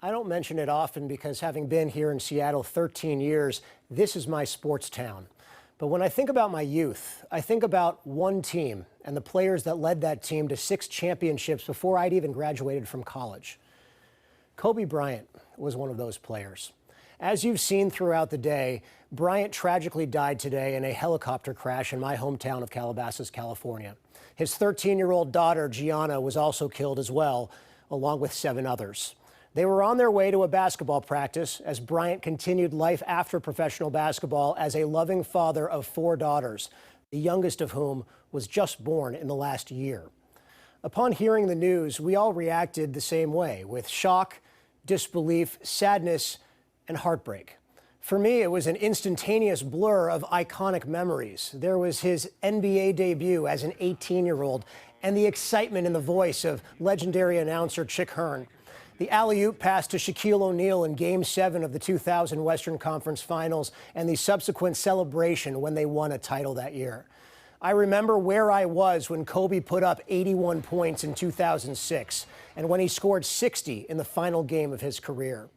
I don't mention it often because having been here in Seattle 13 years, this is my sports town. But when I think about my youth, I think about one team and the players that led that team to 6 championships before I'd even graduated from college. Kobe Bryant was one of those players. As you've seen throughout the day, Bryant tragically died today in a helicopter crash in my hometown of Calabasas, California. His 13-year-old daughter, Gianna, was also killed as well, along with 7 others. They were on their way to a basketball practice as Bryant continued life after professional basketball as a loving father of 4 daughters, the youngest of whom was just born in the last year. Upon hearing the news, we all reacted the same way, with shock, disbelief, sadness, and heartbreak. For me, it was an instantaneous blur of iconic memories. There was his NBA debut as an 18-year-old and the excitement in the voice of legendary announcer Chick Hearn. The alley-oop pass to Shaquille O'Neal in Game 7 of the 2000 Western Conference Finals and the subsequent celebration when they won a title that year. I remember where I was when Kobe put up 81 points in 2006 and when he scored 60 in the final game of his career.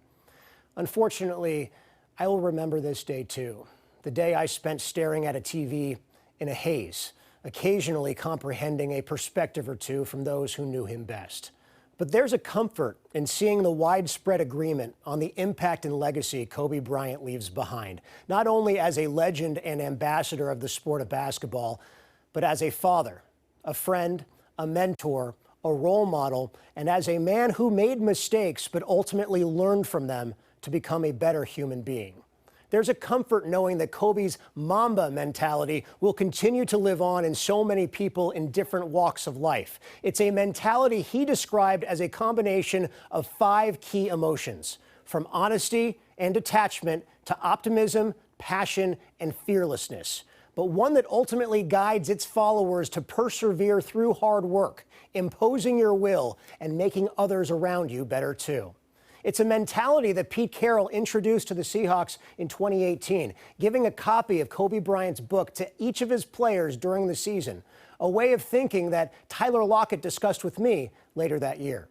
Unfortunately, I will remember this day too, the day I spent staring at a TV in a haze, occasionally comprehending a perspective or two from those who knew him best. But there's a comfort in seeing the widespread agreement on the impact and legacy Kobe Bryant leaves behind, not only as a legend and ambassador of the sport of basketball, but as a father, a friend, a mentor, a role model, and as a man who made mistakes but ultimately learned from them to become a better human being. There's a comfort knowing that Kobe's Mamba mentality will continue to live on in so many people in different walks of life. It's a mentality he described as a combination of 5 key emotions, from honesty and detachment to optimism, passion, and fearlessness, but one that ultimately guides its followers to persevere through hard work, imposing your will, and making others around you better too. It's a mentality that Pete Carroll introduced to the Seahawks in 2018, giving a copy of Kobe Bryant's book to each of his players during the season, a way of thinking that Tyler Lockett discussed with me later that year.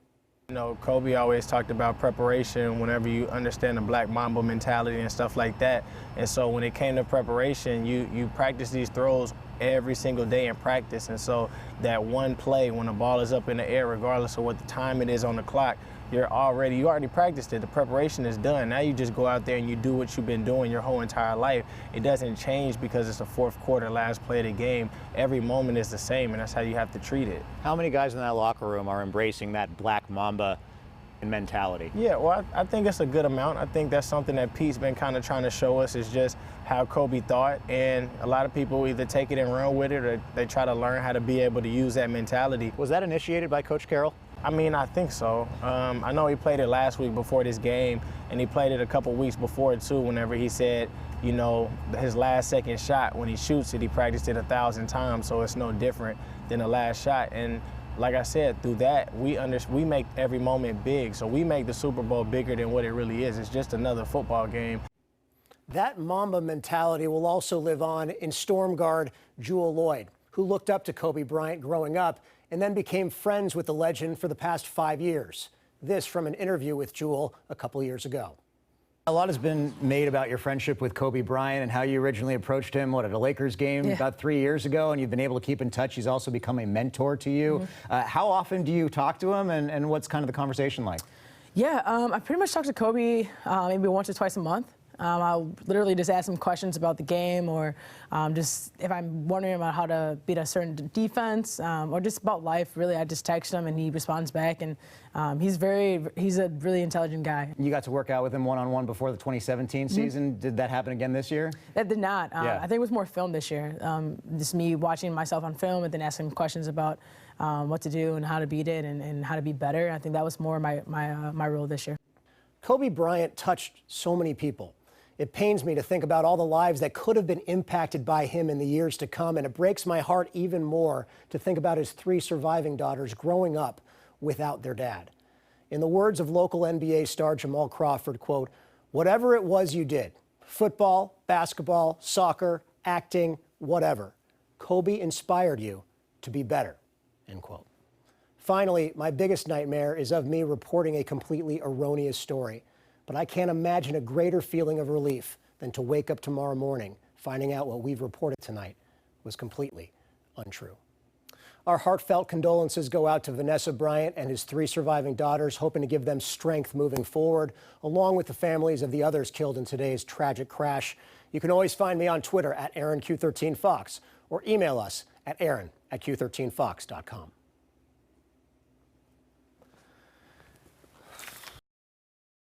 You know, Kobe always talked about preparation whenever you understand the Black Mamba mentality and stuff like that. And so when it came to preparation, you practice these throws every single day in practice. And so that one play when the ball is up in the air, regardless of what the time it is on the clock, you already practiced it. The preparation is done. Now you just go out there and you do what you've been doing your whole entire life. It doesn't change because it's the 4th quarter, last play of the game. Every moment is the same, and that's how you have to treat it. How many guys in that locker room are embracing that Black Mamba mentality? Yeah, well, I think it's a good amount. I think that's something that Pete's been kind of trying to show us is just how Kobe thought, and a lot of people either take it and run with it or they try to learn how to be able to use that mentality. Was that initiated by Coach Carroll? I mean, I think so. I know he played it last week before this game, and he played it a couple weeks before it too, whenever he said, you know, his last second shot, when he shoots it, he practiced it 1,000 times, so it's no different than the last shot. And like I said, through that, we make every moment big, so we make the Super Bowl bigger than what it really is. It's just another football game. That Mamba mentality will also live on in Storm Guard Jewell Loyd, who looked up to Kobe Bryant growing up and then became friends with the legend for the past 5 years. This from an interview with Jewell a couple years ago. A lot has been made about your friendship with Kobe Bryant and how you originally approached him, at a Lakers game about 3 years ago, and you've been able to keep in touch. He's also become a mentor to you. How often do you talk to him, and what's kind of the conversation like? Yeah, I pretty much talk to Kobe maybe once or twice a month. I'll literally just ask him questions about the game, or just if I'm wondering about how to beat a certain defense, or just about life. Really, I just text him and he responds back, and he's a really intelligent guy. You got to work out with him one-on-one before the 2017 season. Did that happen again this year? That did not. I think it was more film this year. Just me watching myself on film and then asking him questions about what to do and how to beat it and how to be better. I think that was more my role this year. Kobe Bryant touched so many people. It pains me to think about all the lives that could have been impacted by him in the years to come, and it breaks my heart even more to think about his 3 surviving daughters growing up without their dad. In the words of local NBA star Jamal Crawford, quote, "Whatever it was you did, football, basketball, soccer, acting, whatever, Kobe inspired you to be better," end quote. Finally, my biggest nightmare is of me reporting a completely erroneous story. But I can't imagine a greater feeling of relief than to wake up tomorrow morning finding out what we've reported tonight was completely untrue. Our heartfelt condolences go out to Vanessa Bryant and his 3 surviving daughters, hoping to give them strength moving forward, along with the families of the others killed in today's tragic crash. You can always find me on Twitter at AaronQ13Fox or email us at aaron@q13fox.com.